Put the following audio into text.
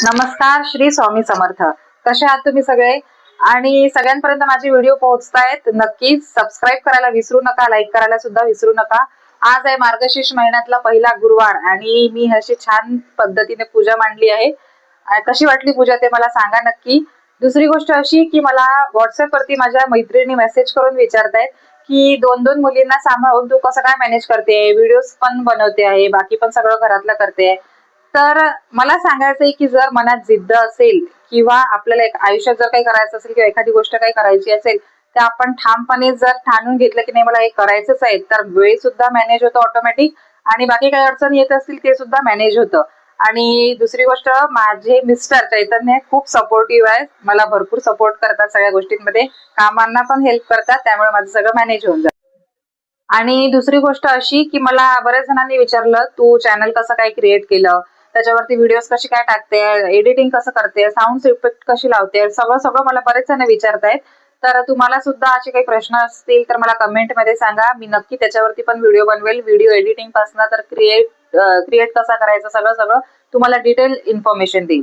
नमस्कार, श्री स्वामी समर्थ. कसे आहात तुम्ही सगळे? आणि सगळ्यांपर्यंत माझे व्हिडिओ पोहोचतायत. नक्कीच सबस्क्राईब करायला विसरू नका, लाईक करायला सुद्धा विसरू नका. आज आहे मार्गशीर्ष महिन्यातला पहिला गुरुवार आणि मी अशी छान पद्धतीने पूजा मांडली आहे. कशी वाटली पूजा ते मला सांगा नक्की. दुसरी गोष्ट अशी की मला व्हॉट्सअप वरती माझ्या मैत्रिणी मेसेज करून विचारतायत की दोन दोन मुलींना सांभाळून तू कसं काय मॅनेज करते, व्हिडिओज पण बनवते आहे, बाकी पण सगळं घरातलं करते. तर मला सांगायचंय की जर मनात जिद्द असेल किंवा आपल्याला एक आयुष्यात जर काही करायचं असेल किंवा एखादी गोष्ट काही करायची असेल तर आपण ठामपणे जर ठाणून घेतलं की नाही मला हे करायचंच आहे, तर वेळ सुद्धा मॅनेज होतो ऑटोमॅटिक आणि बाकी काही अडचण येत असतील ते सुद्धा मॅनेज होतं. आणि दुसरी गोष्ट, माझे मिस्टर चैतन्य खूप सपोर्टिव्ह आहे, मला भरपूर सपोर्ट करतात सगळ्या गोष्टींमध्ये, कामांना पण हेल्प करतात, त्यामुळे माझं सगळं मॅनेज होऊन जातं. आणि दुसरी गोष्ट अशी की मला बऱ्याच जणांनी विचारलं तू चॅनल कसं काय क्रिएट केलं, त्याच्यावरती व्हिडिओज कशी काय टाकते, एडिटिंग कसं करते, साऊंड इफेक्ट कशी लावते, सगळं सगळं मला बरेच जण विचारतायत. तर तुम्हाला सुद्धा असे काही प्रश्न असतील तर मला कमेंट मध्ये सांगा, मी नक्की त्याच्यावरती पण व्हिडिओ बनवेल. व्हिडिओ एडिटिंग पासून तर क्रिएट कसा करायचा सगळं सगळं तुम्हाला डिटेल इन्फॉर्मेशन देईल.